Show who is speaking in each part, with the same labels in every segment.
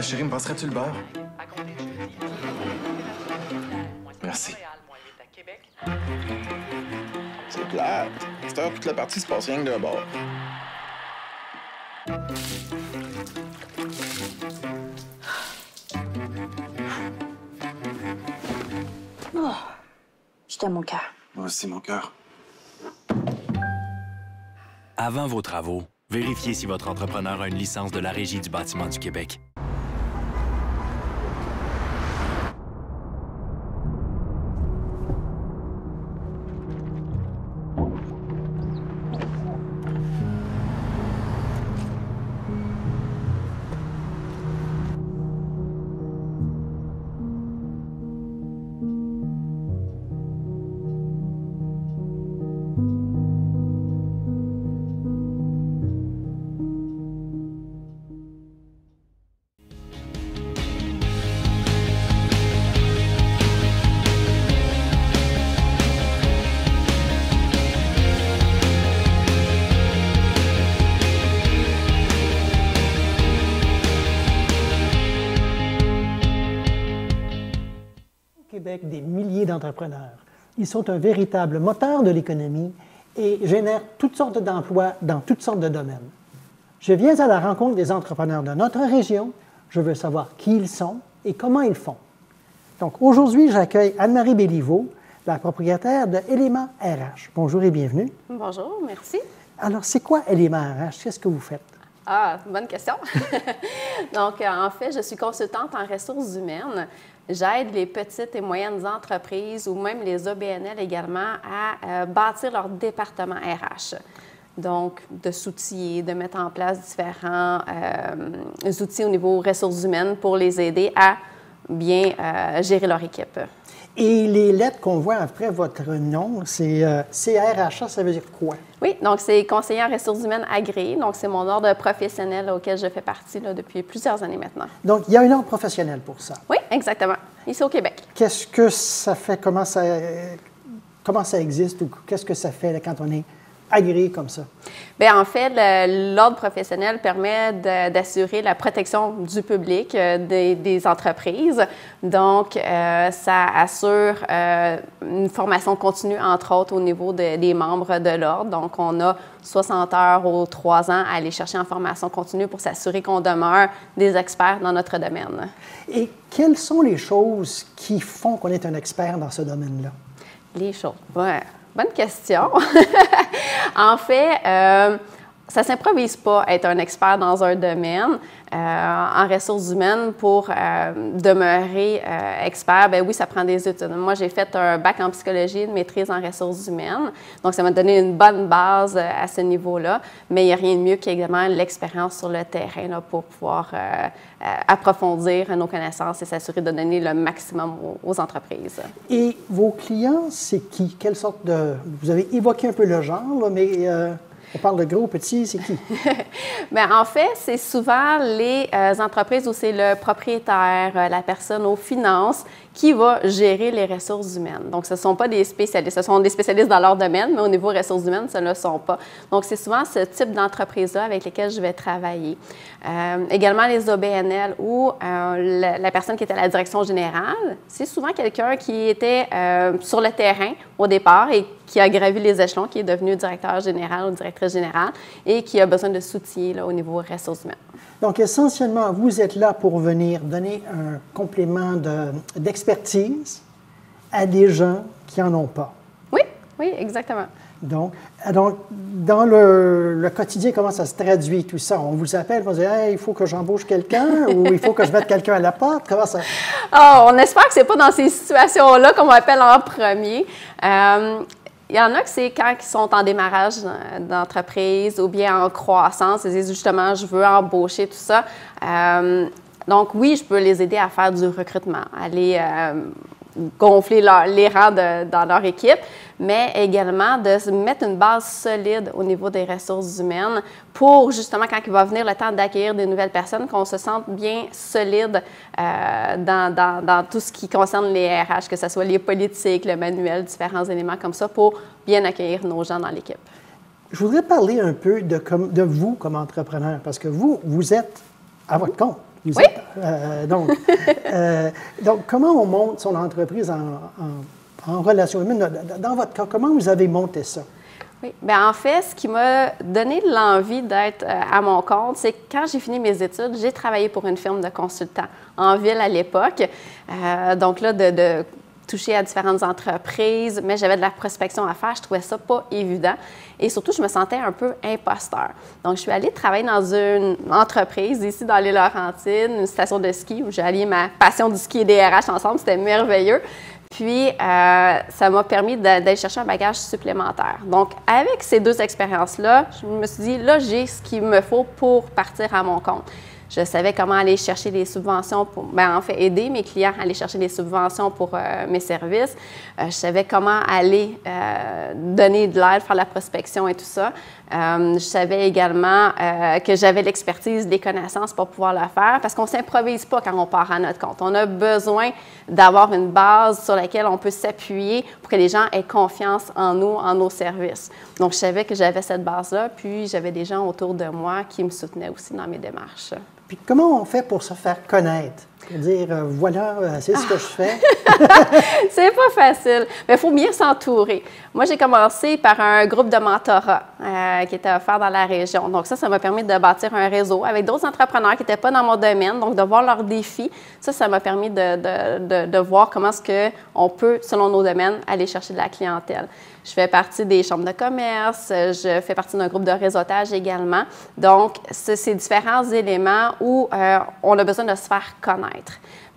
Speaker 1: Chérie, me passerais-tu le beurre? Merci.
Speaker 2: C'est plate. À cette heure, toute la partie se passe rien que d'un bord.
Speaker 3: Oh, j'étais à mon cœur.
Speaker 1: Moi aussi, mon cœur.
Speaker 4: Avant vos travaux, vérifiez si votre entrepreneur a une licence de la Régie du bâtiment du Québec.
Speaker 5: Québec des milliers d'entrepreneurs. Ils sont un véritable moteur de l'économie et génèrent toutes sortes d'emplois dans toutes sortes de domaines. Je viens à la rencontre des entrepreneurs de notre région. Je veux savoir qui ils sont et comment ils font. Donc aujourd'hui, j'accueille Anne-Marie Béliveau, la propriétaire de Éléments RH. Bonjour et bienvenue.
Speaker 6: Bonjour, merci.
Speaker 5: Alors, c'est quoi Éléments RH? Qu'est-ce que vous faites?
Speaker 6: Ah, bonne question. Donc, en fait, je suis consultante en ressources humaines. J'aide les petites et moyennes entreprises ou même les OBNL également à bâtir leur département RH. Donc, de s'outiller, de mettre en place différents outils au niveau ressources humaines pour les aider à bien gérer leur équipe.
Speaker 5: Et les lettres qu'on voit après votre nom, c'est CRHA, ça veut dire quoi?
Speaker 6: Oui, donc c'est conseiller en ressources humaines agréé. Donc, c'est mon ordre professionnel auquel je fais partie là, depuis plusieurs années maintenant.
Speaker 5: Donc, il y a un ordre professionnel pour ça.
Speaker 6: Oui, exactement. Ici au Québec.
Speaker 5: Qu'est-ce que ça fait? Comment ça existe ou qu'est-ce que ça fait là, quand on est agréé comme ça?
Speaker 6: Bien, en fait, l'ordre professionnel permet d'assurer la protection du public, des entreprises. Donc, ça assure une formation continue, entre autres, au niveau des membres de l'ordre. Donc, on a 60 heures aux 3 ans à aller chercher en formation continue pour s'assurer qu'on demeure des experts dans notre domaine.
Speaker 5: Et quelles sont les choses qui font qu'on est un expert dans ce domaine-là?
Speaker 6: Les choses. Ouais. Bonne question. En fait, ça ne s'improvise pas être un expert dans un domaine. En ressources humaines, pour demeurer expert, bien oui, ça prend des études. Moi, j'ai fait un bac en psychologie, une maîtrise en ressources humaines. Donc, ça m'a donné une bonne base à ce niveau-là. Mais il n'y a rien de mieux qu'également l'expérience sur le terrain là, pour pouvoir approfondir nos connaissances et s'assurer de donner le maximum aux entreprises.
Speaker 5: Et vos clients, c'est qui? Quelle sorte de... Vous avez évoqué un peu le genre, là, mais on parle de gros, petits, c'est qui?
Speaker 6: Bien, en fait, c'est souvent les entreprises où c'est le propriétaire, la personne aux finances qui va gérer les ressources humaines. Donc, ce ne sont pas des spécialistes. Ce sont des spécialistes dans leur domaine, mais au niveau ressources humaines, ce ne le sont pas. Donc, c'est souvent ce type d'entreprise-là avec lesquelles je vais travailler. Également, les OBNL où la personne qui était à la direction générale, c'est souvent quelqu'un qui était sur le terrain au départ et qui a gravi les échelons, qui est devenu directeur général ou directrice générale et qui a besoin de soutien là, au niveau ressources humaines.
Speaker 5: Donc, essentiellement, vous êtes là pour venir donner un complément d'expertise à des gens qui n'en ont pas.
Speaker 6: Oui, oui, exactement.
Speaker 5: Donc dans le quotidien, comment ça se traduit tout ça? On vous appelle, on vous dit hey, il faut que j'embauche quelqu'un ou il faut que je mette quelqu'un à la porte? Comment ça?
Speaker 6: Oh, on espère que ce n'est pas dans ces situations-là qu'on m'appelle en premier. Il y en a que c'est quand ils sont en démarrage d'entreprise ou bien en croissance, ils disent justement, je veux embaucher, tout ça. Donc oui, je peux les aider à faire du recrutement, aller gonfler les rangs dans leur équipe, mais également de mettre une base solide au niveau des ressources humaines pour justement, quand il va venir le temps d'accueillir des nouvelles personnes, qu'on se sente bien solide dans tout ce qui concerne les RH, que ce soit les politiques, le manuel, différents éléments comme ça pour bien accueillir nos gens dans l'équipe.
Speaker 5: Je voudrais parler un peu de vous comme entrepreneur, parce que vous êtes à votre compte. Vous
Speaker 6: Oui.
Speaker 5: êtes, donc, comment on monte son entreprise en relation humaine? Dans votre cas, comment vous avez monté ça?
Speaker 6: Oui. Bien, en fait, ce qui m'a donné l'envie d'être à mon compte, c'est que quand j'ai fini mes études, j'ai travaillé pour une firme de consultants en ville à l'époque. Donc là, de toucher à différentes entreprises, mais j'avais de la prospection à faire. Je trouvais ça pas évident. Et surtout, je me sentais un peu imposteur. Donc, je suis allée travailler dans une entreprise ici dans les Laurentides, une station de ski où j'ai allié ma passion du ski et des RH ensemble. C'était merveilleux. Puis, ça m'a permis d'aller chercher un bagage supplémentaire. Donc, avec ces deux expériences-là, je me suis dit, là, j'ai ce qu'il me faut pour partir à mon compte. Je savais comment aller chercher des subventions pour, en fait, aider mes clients à aller chercher des subventions pour mes services. Je savais comment aller donner de l'aide, faire la prospection et tout ça. Je savais également que j'avais l'expertise, les connaissances pour pouvoir le faire parce qu'on ne s'improvise pas quand on part à notre compte. On a besoin d'avoir une base sur laquelle on peut s'appuyer pour que les gens aient confiance en nous, en nos services. Donc, je savais que j'avais cette base-là, puis j'avais des gens autour de moi qui me soutenaient aussi dans mes démarches.
Speaker 5: Puis comment on fait pour se faire connaître? Pour dire, voilà, c'est ce que je fais.
Speaker 6: C'est pas facile, mais il faut bien s'entourer. Moi, j'ai commencé par un groupe de mentorat qui était offert dans la région. Donc ça m'a permis de bâtir un réseau avec d'autres entrepreneurs qui n'étaient pas dans mon domaine, donc de voir leurs défis. Ça m'a permis de voir comment est-ce qu'on peut, selon nos domaines, aller chercher de la clientèle. Je fais partie des chambres de commerce, je fais partie d'un groupe de réseautage également. Donc, c'est différents éléments où on a besoin de se faire connaître.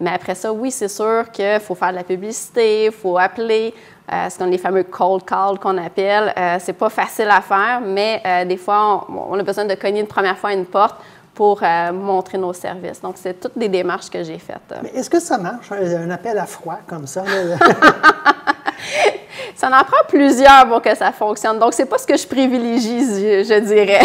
Speaker 6: Mais après ça, oui, c'est sûr qu'il faut faire de la publicité, il faut appeler, ce qu'on les fameux cold calls qu'on appelle. C'est pas facile à faire, mais des fois, on a besoin de cogner une première fois à une porte pour montrer nos services. Donc, c'est toutes des démarches que j'ai faites.
Speaker 5: Mais est-ce que ça marche, un appel à froid comme ça?
Speaker 6: Ça en prend plusieurs pour que ça fonctionne. Donc, c'est pas ce que je privilégie, je dirais.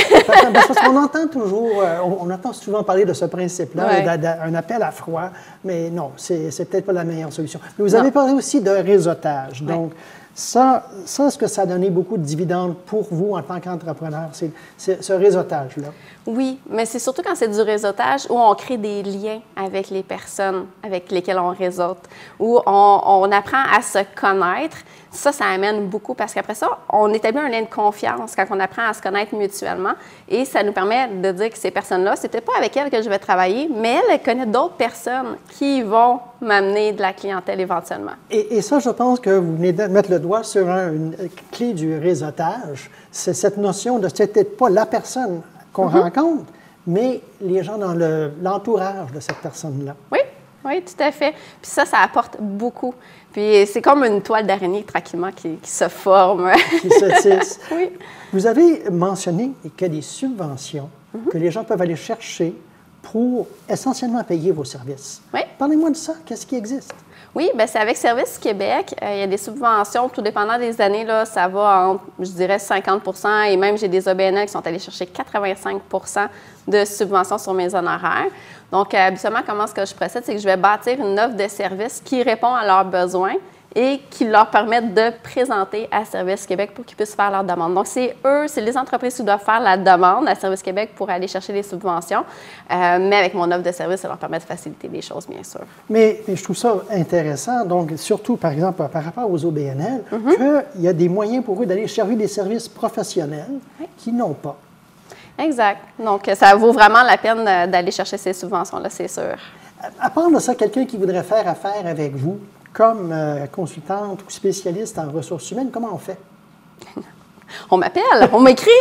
Speaker 5: Parce qu'on entend toujours, on entend souvent parler de ce principe-là,
Speaker 6: ouais.
Speaker 5: Un appel à froid, mais non, c'est peut-être pas la meilleure solution. Mais vous avez parlé aussi de réseautage. Donc, ça, est-ce que ça a donné beaucoup de dividendes pour vous en tant qu'entrepreneur, c'est ce réseautage-là? Oui,
Speaker 6: mais c'est surtout quand c'est du réseautage où on crée des liens avec les personnes avec lesquelles on réseaute, où on apprend à se connaître. Ça amène beaucoup parce qu'après ça, on établit un lien de confiance quand on apprend à se connaître mutuellement et ça nous permet de dire que ces personnes-là, c'était pas avec elles que je vais travailler, mais elles connaissent d'autres personnes qui vont m'amener de la clientèle éventuellement.
Speaker 5: Et ça, je pense que vous venez de mettre le doigt sur une clé du réseautage. C'est cette notion de c'est peut-être pas la personne qu'on rencontre, mais les gens dans l'entourage de cette personne-là.
Speaker 6: Oui, tout à fait. Puis ça apporte beaucoup. Puis c'est comme une toile d'araignée tranquillement qui se forme.
Speaker 5: Qui se tisse.
Speaker 6: Oui.
Speaker 5: Vous avez mentionné qu'il y a des subventions que les gens peuvent aller chercher pour essentiellement payer vos services.
Speaker 6: Oui.
Speaker 5: Parlez-moi de ça. Qu'est-ce qui existe?
Speaker 6: Oui, bien, c'est avec Service Québec. Il y a des subventions, tout dépendant des années, là, ça va entre, je dirais, 50 % et même j'ai des OBNL qui sont allés chercher 85 % de subventions sur mes honoraires. Donc, habituellement, comment est-ce que je procède? C'est que je vais bâtir une offre de service qui répond à leurs besoins et qui leur permettent de présenter à Service Québec pour qu'ils puissent faire leur demande. Donc, c'est les entreprises qui doivent faire la demande à Service Québec pour aller chercher les subventions. Mais avec mon offre de service, ça leur permet de faciliter les choses, bien sûr.
Speaker 5: Mais je trouve ça intéressant, donc surtout, par exemple, par rapport aux OBNL, qu'il y a des moyens pour eux d'aller chercher des services professionnels qu'ils n'ont pas.
Speaker 6: Exact. Donc, ça vaut vraiment la peine d'aller chercher ces subventions-là, c'est sûr.
Speaker 5: À part de ça, quelqu'un qui voudrait faire affaire avec vous, comme consultante ou spécialiste en ressources humaines, comment on fait?
Speaker 6: On m'appelle, on m'écrit.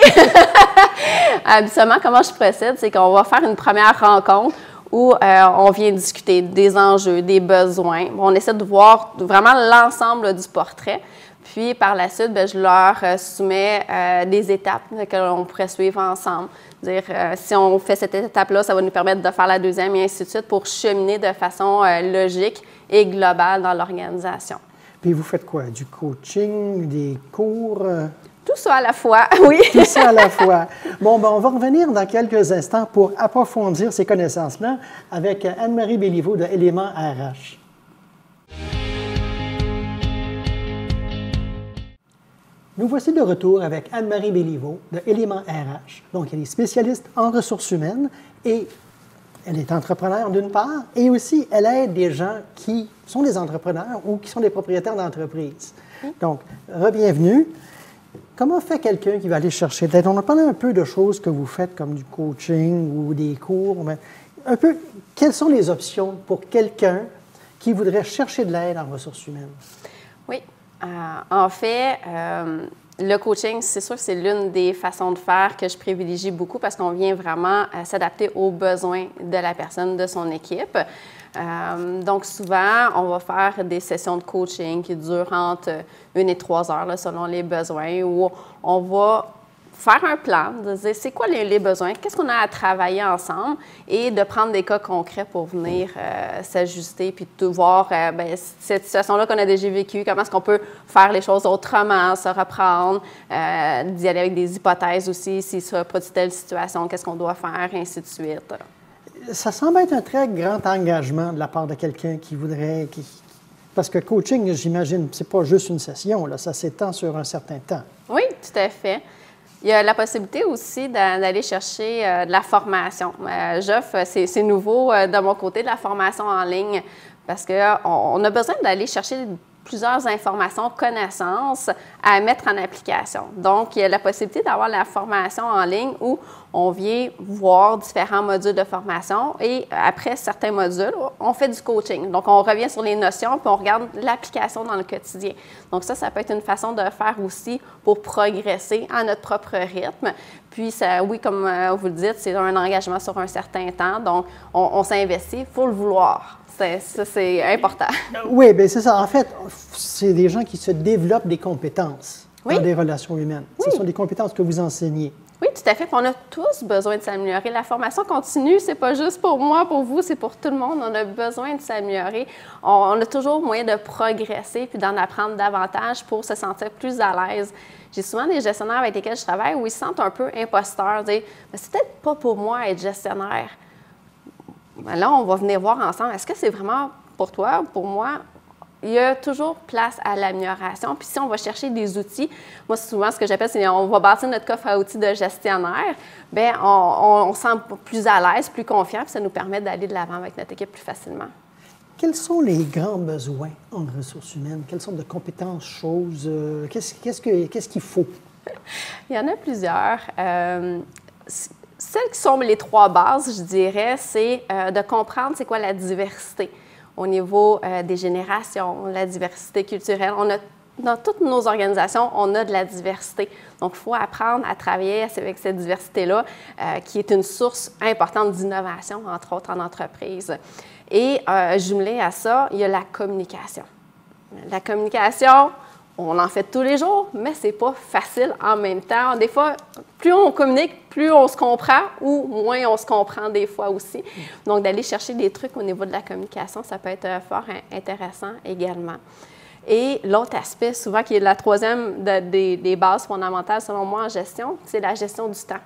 Speaker 6: Habituellement, comment je procède, c'est qu'on va faire une première rencontre où on vient discuter des enjeux, des besoins. On essaie de voir vraiment l'ensemble du portrait. Puis, par la suite, bien, je leur soumets des étapes que l'on pourrait suivre ensemble. Dire, si on fait cette étape-là, ça va nous permettre de faire la deuxième et ainsi de suite pour cheminer de façon logique et globale dans l'organisation.
Speaker 5: Puis, vous faites quoi? Du coaching, des cours?
Speaker 6: Tout ça à la fois, oui.
Speaker 5: Tout ça à la fois. Bon, ben, on va revenir dans quelques instants pour approfondir ces connaissances-là avec Anne-Marie Béliveau de Éléments RH. Nous voici de retour avec Anne-Marie Béliveau de Éléments RH. Donc, elle est spécialiste en ressources humaines et Elle est entrepreneur d'une part, et aussi elle aide des gens qui sont des entrepreneurs ou qui sont des propriétaires d'entreprises. Donc, re-bienvenue. Comment fait quelqu'un qui va aller chercher de l'aide? On a parlé un peu de choses que vous faites, comme du coaching ou des cours. Mais un peu, quelles sont les options pour quelqu'un qui voudrait chercher de l'aide en ressources humaines?
Speaker 6: Oui. En fait, le coaching, c'est sûr que c'est l'une des façons de faire que je privilégie beaucoup parce qu'on vient vraiment s'adapter aux besoins de la personne, de son équipe. Donc, souvent, on va faire des sessions de coaching qui durent entre 1 et 3 heures, là, selon les besoins, où on va faire un plan, de dire c'est quoi les besoins, qu'est-ce qu'on a à travailler ensemble et de prendre des cas concrets pour venir s'ajuster puis de voir cette situation-là qu'on a déjà vécue, comment est-ce qu'on peut faire les choses autrement, se reprendre, d'y aller avec des hypothèses aussi, s'il se produit telle situation, qu'est-ce qu'on doit faire, et ainsi de suite.
Speaker 5: Ça semble être un très grand engagement de la part de quelqu'un qui voudrait... Parce que coaching, j'imagine, c'est pas juste une session, là, ça s'étend sur un certain temps.
Speaker 6: Oui, tout à fait. Il y a la possibilité aussi d'aller chercher de la formation. J'offre, c'est nouveau de mon côté, de la formation en ligne parce qu'on a besoin d'aller chercher plusieurs informations, connaissances à mettre en application. Donc, il y a la possibilité d'avoir la formation en ligne où on vient voir différents modules de formation et après certains modules, on fait du coaching. Donc, on revient sur les notions puis on regarde l'application dans le quotidien. Donc, ça peut être une façon de faire aussi pour progresser à notre propre rythme. Puis, ça, oui, comme vous le dites, c'est un engagement sur un certain temps. Donc, on s'investit, il faut le vouloir. Ça, c'est important.
Speaker 5: Oui, bien c'est ça. En fait, c'est des gens qui se développent des compétences
Speaker 6: dans
Speaker 5: des relations humaines. Oui. Ce sont des compétences que vous enseignez.
Speaker 6: Oui, tout à fait. Puis on a tous besoin de s'améliorer. La formation continue, c'est pas juste pour moi, pour vous, c'est pour tout le monde. On a besoin de s'améliorer. On a toujours moyen de progresser puis d'en apprendre davantage pour se sentir plus à l'aise. J'ai souvent des gestionnaires avec lesquels je travaille où ils se sentent un peu imposteurs, dire « c'est peut-être pas pour moi être gestionnaire ». Là, on va venir voir ensemble, est-ce que c'est vraiment pour toi, pour moi? Il y a toujours place à l'amélioration. Puis si on va chercher des outils, moi, souvent, ce que j'appelle, c'est on va bâtir notre coffre à outils de gestionnaire, bien, on se sent plus à l'aise, plus confiant, puis ça nous permet d'aller de l'avant avec notre équipe plus facilement.
Speaker 5: Quels sont les grands besoins en ressources humaines? Quelles sortes de compétences, choses? Qu'est-ce qu'il faut?
Speaker 6: Il y en a plusieurs. Celles qui sont les 3 bases, je dirais, c'est de comprendre c'est quoi la diversité au niveau des générations, la diversité culturelle. Dans toutes nos organisations, on a de la diversité. Donc, il faut apprendre à travailler avec cette diversité-là, qui est une source importante d'innovation, entre autres, en entreprise. Et jumelé à ça, il y a la communication. La communication, on en fait tous les jours, mais c'est pas facile en même temps. Des fois, plus on communique, plus on se comprend ou moins on se comprend des fois aussi. Donc, d'aller chercher des trucs au niveau de la communication, ça peut être fort intéressant également. Et l'autre aspect, souvent, qui est la troisième des bases fondamentales, selon moi, en gestion, c'est la gestion du temps.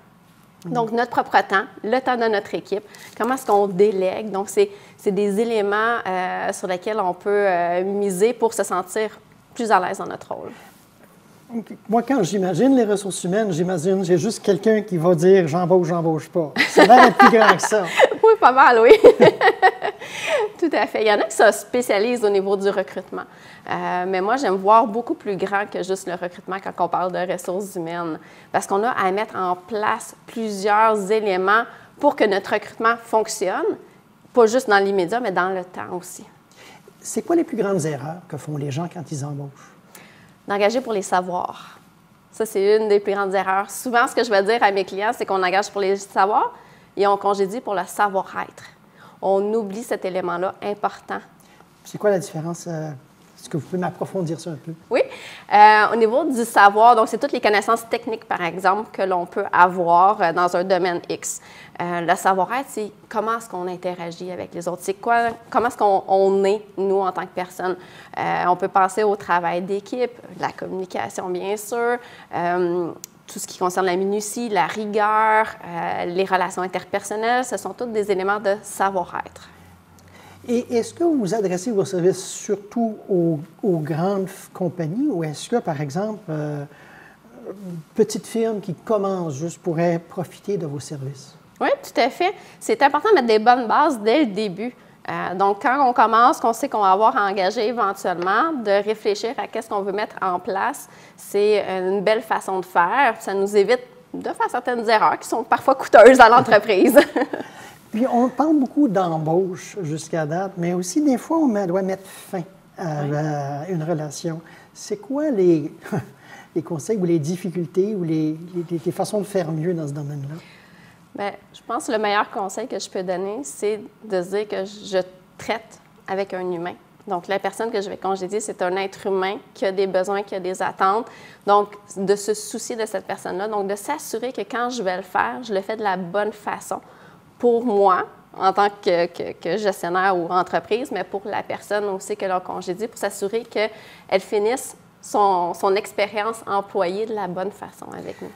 Speaker 6: Donc, notre propre temps, le temps de notre équipe, comment est-ce qu'on délègue. Donc, c'est des éléments sur lesquels on peut miser pour se sentir plus à l'aise dans notre rôle.
Speaker 5: Moi, quand j'imagine les ressources humaines, j'ai juste quelqu'un qui va dire « j'embauche pas ». Ça a l'air plus grand que ça.
Speaker 6: Oui, pas mal, oui. Tout à fait. Il y en a qui se spécialisent au niveau du recrutement. Mais moi, j'aime voir beaucoup plus grand que juste le recrutement quand on parle de ressources humaines. Parce qu'on a à mettre en place plusieurs éléments pour que notre recrutement fonctionne, pas juste dans l'immédiat, mais dans le temps aussi.
Speaker 5: C'est quoi les plus grandes erreurs que font les gens quand ils embauchent?
Speaker 6: D'engager pour les savoirs. Ça, c'est une des plus grandes erreurs. Souvent, ce que je vais dire à mes clients, c'est qu'on engage pour les savoirs et on congédie pour le savoir-être. On oublie cet élément-là important. C'est
Speaker 5: quoi la différence? Est-ce que vous pouvez m'approfondir ça un peu?
Speaker 6: Oui. Au niveau du savoir, donc c'est toutes les connaissances techniques, par exemple, que l'on peut avoir dans un domaine X. Le savoir-être, c'est comment est-ce qu'on interagit avec les autres. C'est quoi, comment est-ce qu'on est, nous, en tant que personne. On peut penser au travail d'équipe, la communication, bien sûr, tout ce qui concerne la minutie, la rigueur, les relations interpersonnelles, ce sont tous des éléments de savoir-être.
Speaker 5: Et est-ce que vous adressez vos services surtout aux grandes compagnies ou est-ce que, par exemple, une petite firme qui commence juste pourrait profiter de vos services?
Speaker 6: Oui, tout à fait. C'est important de mettre des bonnes bases dès le début. Donc, quand on commence, qu'on sait qu'on va avoir à engager éventuellement, de réfléchir à qu'est-ce qu'on veut mettre en place, c'est une belle façon de faire. Ça nous évite de faire certaines erreurs qui sont parfois coûteuses à l'entreprise.
Speaker 5: Puis, on parle beaucoup d'embauche jusqu'à date, mais aussi, des fois, on doit mettre fin à une relation. C'est quoi les conseils ou les difficultés ou les façons de faire mieux dans ce domaine-là?
Speaker 6: Bien, je pense que le meilleur conseil que je peux donner, c'est de se dire que je traite avec un humain. Donc, la personne que je vais congédier, c'est un être humain qui a des besoins, qui a des attentes. Donc, de se soucier de cette personne-là. Donc, de s'assurer que quand je vais le faire, je le fais de la bonne façon pour moi, en tant que gestionnaire ou entreprise, mais pour la personne aussi que l'on congédie, pour s'assurer qu'elle finisse son expérience employée de la bonne façon avec nous.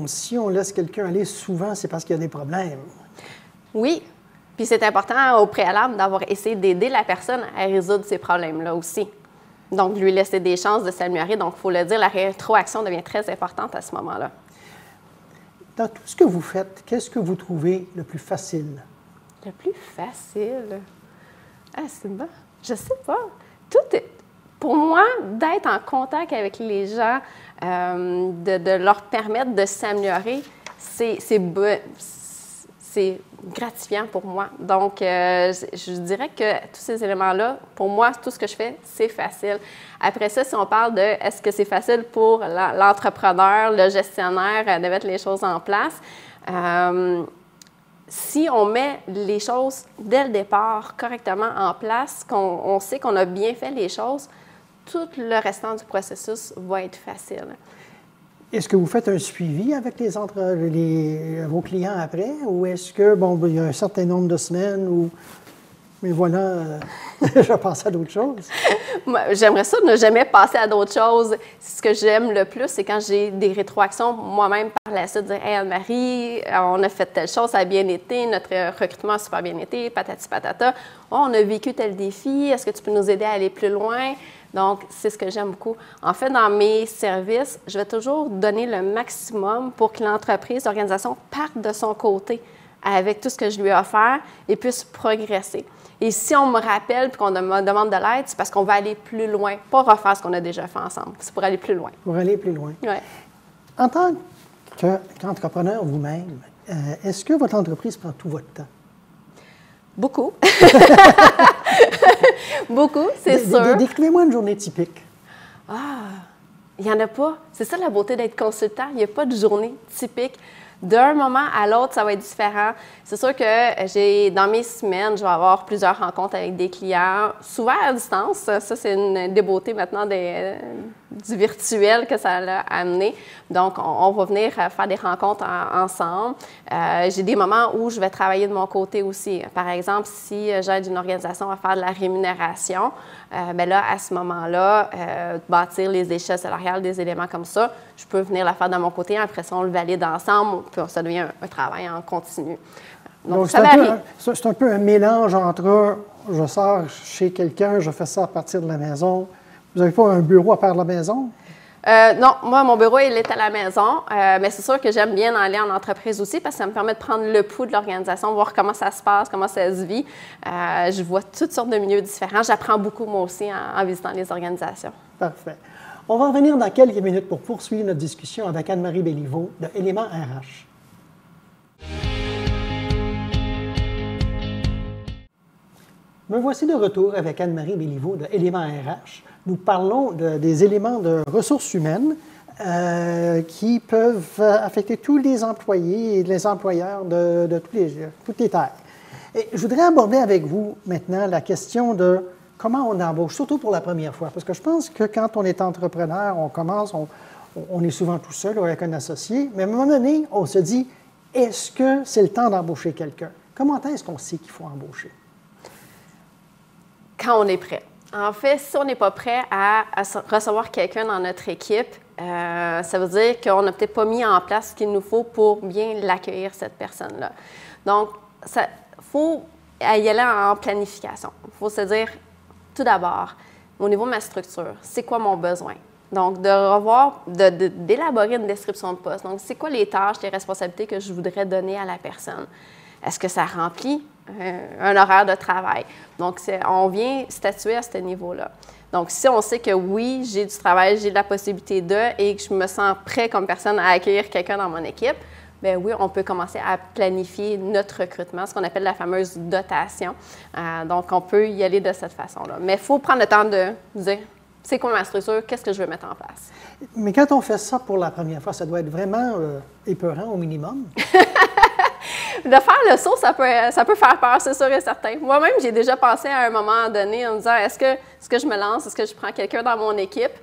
Speaker 5: Si on laisse quelqu'un aller souvent, c'est parce qu'il y a des problèmes.
Speaker 6: Oui. Puis c'est important au préalable d'avoir essayé d'aider la personne à résoudre ces problèmes-là aussi. Donc, lui laisser des chances de s'améliorer. Donc, il faut le dire, la rétroaction devient très importante à ce moment-là.
Speaker 5: Dans tout ce que vous faites, qu'est-ce que vous trouvez le plus facile?
Speaker 6: Le plus facile? Ah, c'est bon. Je sais pas. Tout est... Pour moi, d'être en contact avec les gens, de leur permettre de s'améliorer, c'est gratifiant pour moi. Donc, je dirais que tous ces éléments-là, pour moi, tout ce que je fais, c'est facile. Après ça, si on parle de est-ce que c'est facile pour l'entrepreneur, le gestionnaire de mettre les choses en place, si on met les choses dès le départ correctement en place, qu'on sait qu'on a bien fait les choses, tout le restant du processus va être facile.
Speaker 5: Est-ce que vous faites un suivi avec vos clients après? Ou est-ce que, il y a un certain nombre de semaines où... Mais voilà, je passe à d'autres choses.
Speaker 6: J'aimerais ça ne jamais passer à d'autres choses. Ce que j'aime le plus, c'est quand j'ai des rétroactions moi-même par la suite, dire « Hey Anne-Marie, on a fait telle chose, ça a bien été, notre recrutement a super bien été, patati patata. Oh, on a vécu tel défi, est-ce que tu peux nous aider à aller plus loin? » Donc, c'est ce que j'aime beaucoup. En fait, dans mes services, je vais toujours donner le maximum pour que l'entreprise, l'organisation parte de son côté avec tout ce que je lui ai offert et puisse progresser. Et si on me rappelle et qu'on me demande de l'aide, c'est parce qu'on va aller plus loin, pas refaire ce qu'on a déjà fait ensemble. C'est pour aller plus loin.
Speaker 5: Pour aller plus loin.
Speaker 6: Oui.
Speaker 5: En tant qu'entrepreneur vous-même, est-ce que votre entreprise prend tout votre temps?
Speaker 6: Beaucoup. Beaucoup, c'est sûr.
Speaker 5: Décrivez-moi une journée typique.
Speaker 6: Ah, il n'y en a pas. C'est ça la beauté d'être consultant. Il n'y a pas de journée typique. D'un moment à l'autre, ça va être différent. C'est sûr que dans mes semaines, je vais avoir plusieurs rencontres avec des clients, souvent à distance. Ça, c'est une des beautés maintenant du virtuel que ça a amené. Donc, on va venir faire des rencontres ensemble. J'ai des moments où je vais travailler de mon côté aussi. Par exemple, si j'aide une organisation à faire de la rémunération, bien là, à ce moment-là, bâtir les échelles salariales, des éléments comme ça, je peux venir la faire de mon côté. Après ça, on le valide ensemble, puis ça devient un travail en continu. Donc ça varie.
Speaker 5: C'est un peu un mélange entre je sors chez quelqu'un, je fais ça à partir de la maison. Vous n'avez pas un bureau à part de la maison?
Speaker 6: Non, moi, mon bureau, il est à la maison. Mais c'est sûr que j'aime bien aller en entreprise aussi parce que ça me permet de prendre le pouls de l'organisation, voir comment ça se passe, comment ça se vit. Je vois toutes sortes de milieux différents. J'apprends beaucoup, moi aussi, en visitant les organisations.
Speaker 5: Parfait. On va revenir dans quelques minutes pour poursuivre notre discussion avec Anne-Marie Béliveau de Éléments RH. Me voici de retour avec Anne-Marie Béliveau de Éléments RH. Nous parlons des éléments de ressources humaines qui peuvent affecter tous les employés et les employeurs de toutes les tailles. Et je voudrais aborder avec vous maintenant la question de comment on embauche, surtout pour la première fois. Parce que je pense que quand on est entrepreneur, on commence, on est souvent tout seul ou avec un associé, mais à un moment donné, on se dit, est-ce que c'est le temps d'embaucher quelqu'un? Comment est-ce qu'on sait qu'il faut embaucher?
Speaker 6: Quand on est prêt. En fait, si on n'est pas prêt à recevoir quelqu'un dans notre équipe, ça veut dire qu'on n'a peut-être pas mis en place ce qu'il nous faut pour bien l'accueillir, cette personne-là. Donc, il faut y aller en planification. Il faut se dire, tout d'abord, au niveau de ma structure, c'est quoi mon besoin? Donc, de revoir, d'élaborer une description de poste. Donc, c'est quoi les tâches, les responsabilités que je voudrais donner à la personne? Est-ce que ça remplit un horaire de travail? Donc, on vient statuer à ce niveau-là. Donc, si on sait que oui, j'ai du travail, j'ai de la possibilité et que je me sens prêt comme personne à accueillir quelqu'un dans mon équipe, bien oui, on peut commencer à planifier notre recrutement, ce qu'on appelle la fameuse dotation. Donc, on peut y aller de cette façon-là. Mais il faut prendre le temps de dire, c'est quoi ma structure, qu'est-ce que je veux mettre en place?
Speaker 5: Mais quand on fait ça pour la première fois, ça doit être vraiment épeurant au minimum.
Speaker 6: De faire le saut, ça peut faire peur, c'est sûr et certain. Moi-même, j'ai déjà pensé à un moment donné en me disant, est-ce que je me lance, est-ce que je prends quelqu'un dans mon équipe?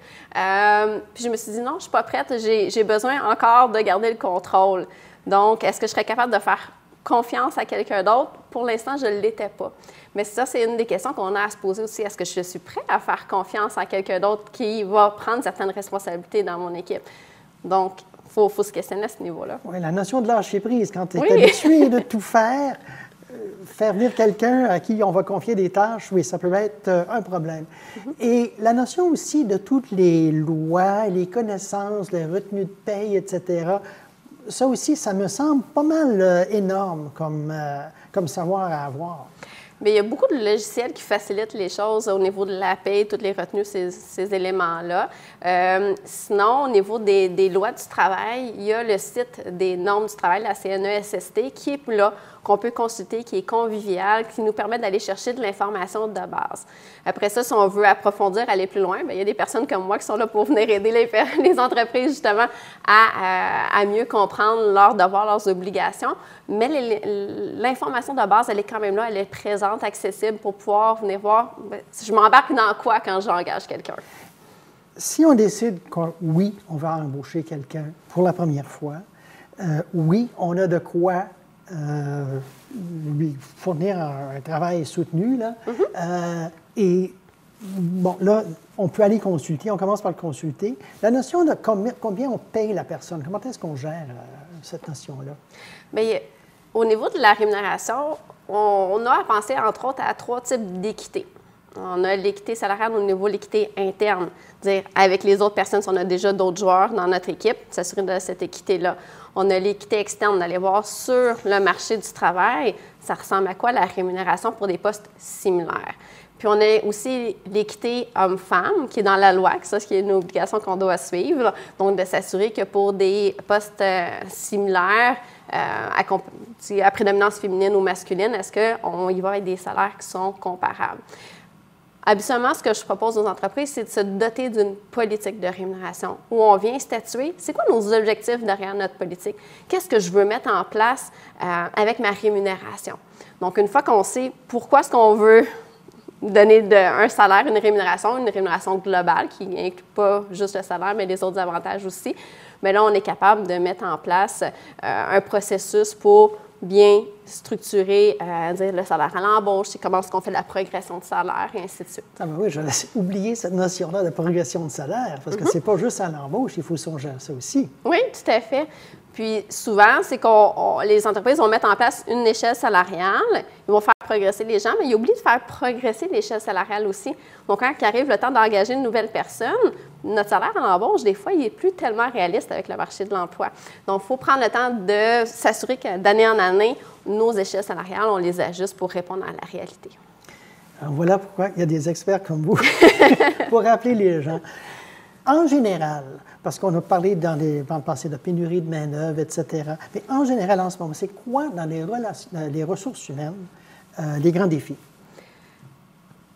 Speaker 6: Puis je me suis dit, non, je ne suis pas prête, j'ai besoin encore de garder le contrôle. Donc, est-ce que je serais capable de faire confiance à quelqu'un d'autre? Pour l'instant, je ne l'étais pas. Mais ça, c'est une des questions qu'on a à se poser aussi. Est-ce que je suis prêt à faire confiance à quelqu'un d'autre qui va prendre certaines responsabilités dans mon équipe? Donc, il faut se questionner à ce niveau-là. Oui,
Speaker 5: la notion de lâcher prise, quand tu es habitué de tout faire, faire venir quelqu'un à qui on va confier des tâches, oui, ça peut être un problème. Et la notion aussi de toutes les lois, les connaissances, les retenues de paye, etc., ça aussi, ça me semble pas mal énorme comme savoir à avoir.
Speaker 6: Bien, il y a beaucoup de logiciels qui facilitent les choses au niveau de la paie, toutes les retenues, ces éléments-là. Sinon, au niveau des lois du travail, il y a le site des normes du travail, la CNESST, qui est là, qu'on peut consulter, qui est convivial, qui nous permet d'aller chercher de l'information de base. Après ça, si on veut approfondir, aller plus loin, bien, il y a des personnes comme moi qui sont là pour venir aider les entreprises justement à mieux comprendre leurs devoirs, leurs obligations. Mais l'information de base, elle est quand même là, elle est présente, accessible pour pouvoir venir voir je m'embarque dans quoi quand j'engage quelqu'un.
Speaker 5: Si on décide oui, on va embaucher quelqu'un pour la première fois, oui, on a de quoi lui fournir un travail soutenu, là. Et bon, là, on peut aller consulter, on commence par le consulter. La notion de combien on paye la personne, comment est-ce qu'on gère cette notion-là? Bien,
Speaker 6: au niveau de la rémunération, on a à penser, entre autres, à 3 types d'équité. On a l'équité salariale au niveau de l'équité interne, dire avec les autres personnes, si on a déjà d'autres joueurs dans notre équipe, s'assurer de cette équité-là. On a l'équité externe, d'aller voir sur le marché du travail, ça ressemble à quoi la rémunération pour des postes similaires. Puis on a aussi l'équité homme-femme qui est dans la loi, ça, qui est une obligation qu'on doit suivre, donc de s'assurer que pour des postes similaires, à prédominance féminine ou masculine, est-ce qu'on y va avec des salaires qui sont comparables? Habituellement, ce que je propose aux entreprises, c'est de se doter d'une politique de rémunération où on vient statuer, c'est quoi nos objectifs derrière notre politique? Qu'est-ce que je veux mettre en place avec ma rémunération? Donc, une fois qu'on sait pourquoi est-ce qu'on veut donner un salaire, une rémunération globale qui n'inclut pas juste le salaire, mais les autres avantages aussi, mais là, on est capable de mettre en place un processus pour bien structurer, dire le salaire à l'embauche, c'est comment est-ce qu'on fait la progression de salaire, et ainsi de suite.
Speaker 5: Ah ben oui, j'avais oublié cette notion-là de progression de salaire, parce que c'est pas juste à l'embauche, il faut songer à ça aussi.
Speaker 6: Oui, tout à fait. Puis souvent, c'est que les entreprises vont mettre en place une échelle salariale, ils vont faire progresser les gens, mais ils oublient de faire progresser l'échelle salariale aussi. Donc, quand il arrive le temps d'engager une nouvelle personne, notre salaire à l'embauche, des fois, il n'est plus tellement réaliste avec le marché de l'emploi. Donc, il faut prendre le temps de s'assurer que d'année en année, nos échelles salariales, on les ajuste pour répondre à la réalité.
Speaker 5: Alors, voilà pourquoi il y a des experts comme vous pour rappeler les gens. En général, parce qu'on a parlé dans le passé de pénurie de main-d'œuvre, etc., mais en général, en ce moment, c'est quoi dans les ressources humaines les grands défis?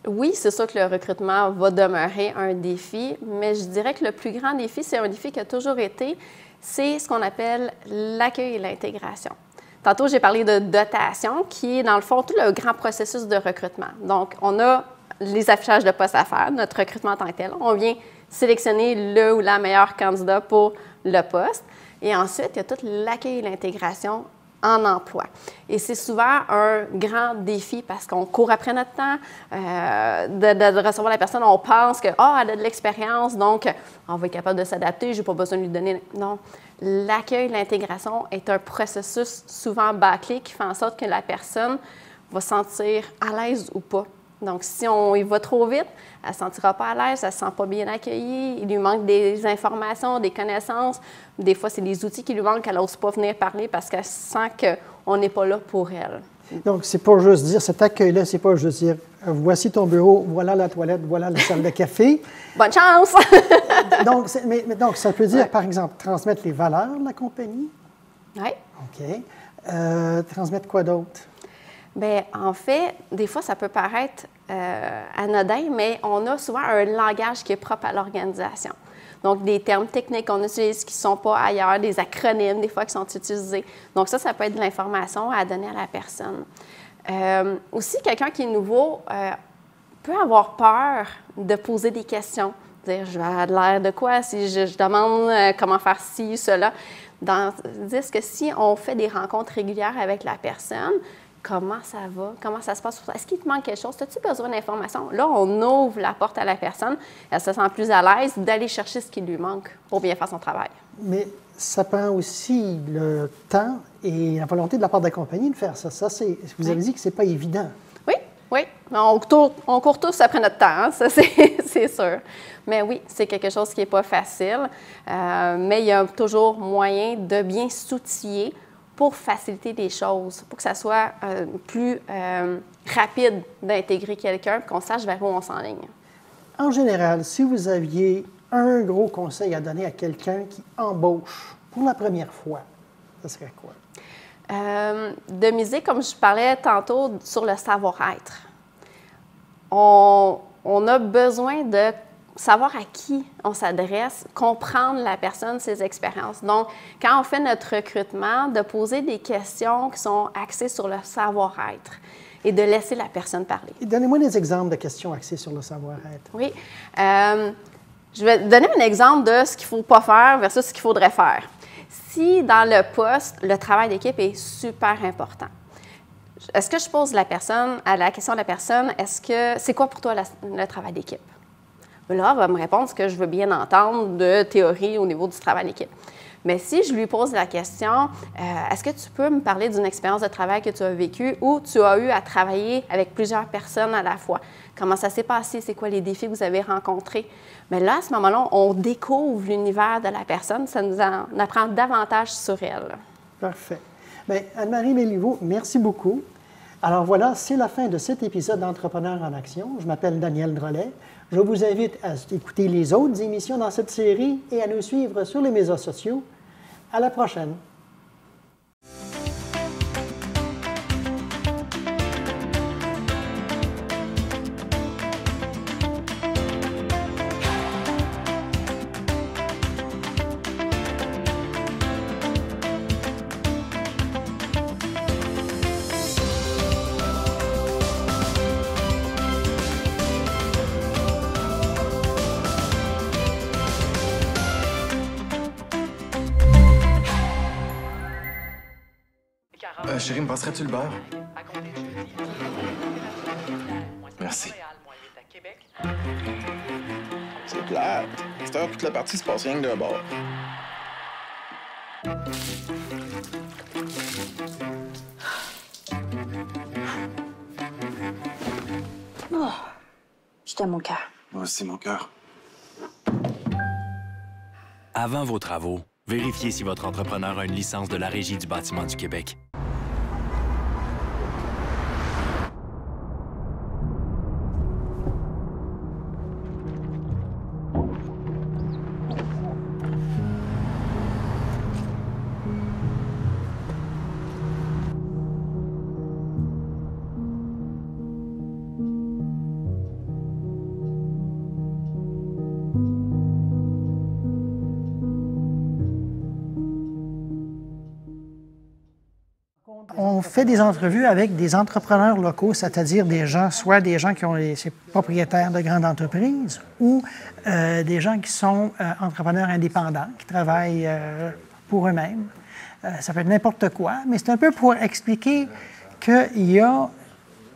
Speaker 6: Oui, c'est sûr que le recrutement va demeurer un défi, mais je dirais que le plus grand défi, c'est un défi qui a toujours été, c'est ce qu'on appelle l'accueil et l'intégration. Tantôt, j'ai parlé de dotation, qui est dans le fond tout le grand processus de recrutement. Donc, on a les affichages de postes à faire, notre recrutement en tant que tel. On vient sélectionner le ou la meilleure candidat pour le poste. Et ensuite, il y a tout l'accueil et l'intégration en emploi. Et c'est souvent un grand défi parce qu'on court après notre temps de recevoir la personne. On pense qu'elle a de l'expérience, donc on va être capable de s'adapter, je n'ai pas besoin de lui donner... Non, l'accueil, l'intégration est un processus souvent bâclé qui fait en sorte que la personne va se sentir à l'aise ou pas Donc, si on y va trop vite, elle ne se sentira pas à l'aise, elle ne se sent pas bien accueillie, il lui manque des informations, des connaissances. Des fois, c'est des outils qui lui manquent, elle n'ose pas venir parler parce qu'elle sent qu'on n'est pas là pour elle.
Speaker 5: Donc, c'est pas juste dire, cet accueil-là, c'est pas juste dire, voici ton bureau, voilà la toilette, voilà la salle de café.
Speaker 6: Bonne chance!
Speaker 5: donc, ça peut dire, par exemple, transmettre les valeurs de la compagnie.
Speaker 6: Oui.
Speaker 5: OK. Transmettre quoi d'autre?
Speaker 6: Bien, en fait, des fois, ça peut paraître anodin, mais on a souvent un langage qui est propre à l'organisation. Donc, des termes techniques qu'on utilise qui ne sont pas ailleurs, des acronymes, des fois, qui sont utilisés. Donc, ça peut être de l'information à donner à la personne. Aussi, quelqu'un qui est nouveau peut avoir peur de poser des questions. Dire, je vais avoir l'air de quoi si je demande comment faire ci ou cela. Dire que si on fait des rencontres régulières avec la personne, comment ça va? Comment ça se passe? Est-ce qu'il te manque quelque chose? As-tu besoin d'informations? Là, on ouvre la porte à la personne. Elle se sent plus à l'aise d'aller chercher ce qui lui manque pour bien faire son travail. Mais
Speaker 5: ça prend aussi le temps et la volonté de la part de la compagnie de faire ça. Vous avez dit que ce n'est pas évident.
Speaker 6: Oui. On court tous après notre temps, hein? Ça, c'est sûr. Mais oui, c'est quelque chose qui n'est pas facile. Mais il y a toujours moyen de bien s'outiller pour faciliter les choses, pour que ça soit plus rapide d'intégrer quelqu'un, qu'on sache vers où on s'enligne.
Speaker 5: En général, si vous aviez un gros conseil à donner à quelqu'un qui embauche pour la première fois, ce serait quoi?
Speaker 6: De miser, comme je parlais tantôt, sur le savoir-être. On a besoin de savoir à qui on s'adresse, comprendre la personne, ses expériences. Donc, quand on fait notre recrutement, de poser des questions qui sont axées sur le savoir-être et de laisser la personne parler.
Speaker 5: Donnez-moi des exemples de questions axées sur le savoir-être.
Speaker 6: Oui. Je vais donner un exemple de ce qu'il ne faut pas faire versus ce qu'il faudrait faire. Si dans le poste, le travail d'équipe est super important, est-ce que je pose la question à la personne, c'est quoi pour toi le travail d'équipe? Là, elle va me répondre ce que je veux bien entendre de théorie au niveau du travail d'équipe. Mais si je lui pose la question, est-ce que tu peux me parler d'une expérience de travail que tu as vécue ou tu as eu à travailler avec plusieurs personnes à la fois? Comment ça s'est passé? C'est quoi les défis que vous avez rencontrés? Mais là, à ce moment-là, on découvre l'univers de la personne. Ça nous en apprend davantage sur elle.
Speaker 5: Parfait. Bien, Anne-Marie Méliveau, merci beaucoup. Alors voilà, c'est la fin de cet épisode d'Entrepreneurs en action. Je m'appelle Daniel Drolet. Je vous invite à écouter les autres émissions dans cette série et à nous suivre sur les médias sociaux. À la prochaine!
Speaker 1: Chérie, me passerais-tu le beurre? Merci.
Speaker 2: C'est plate. À cette heure, toute la partie se passe rien que d'un bord.
Speaker 3: Oh, je t'aime, mon cœur.
Speaker 1: Moi aussi, mon cœur.
Speaker 4: Avant vos travaux, vérifiez si votre entrepreneur a une licence de la Régie du bâtiment du Québec.
Speaker 5: On fait des entrevues avec des entrepreneurs locaux, c'est-à-dire des gens, soit des gens qui ont ces propriétaires de grandes entreprises ou des gens qui sont entrepreneurs indépendants, qui travaillent pour eux-mêmes. Ça peut être n'importe quoi, mais c'est un peu pour expliquer qu'il y a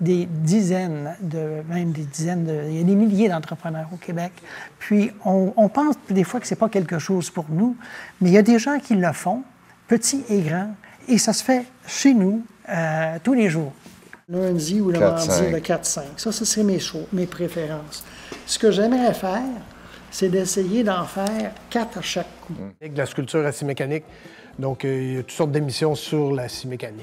Speaker 5: des dizaines, il y a des milliers d'entrepreneurs au Québec. Puis on pense des fois que ce n'est pas quelque chose pour nous, mais il y a des gens qui le font, petits et grands, et ça se fait chez nous tous les jours. Lundi ou le
Speaker 7: 4,
Speaker 5: mardi,
Speaker 7: 5.
Speaker 5: le 4-5. Ça serait mes préférences. Ce que j'aimerais faire, c'est d'essayer d'en faire 4 à chaque coup.
Speaker 8: De la sculpture à scie mécanique. Donc, il y a toutes sortes d'émissions sur la scie mécanique.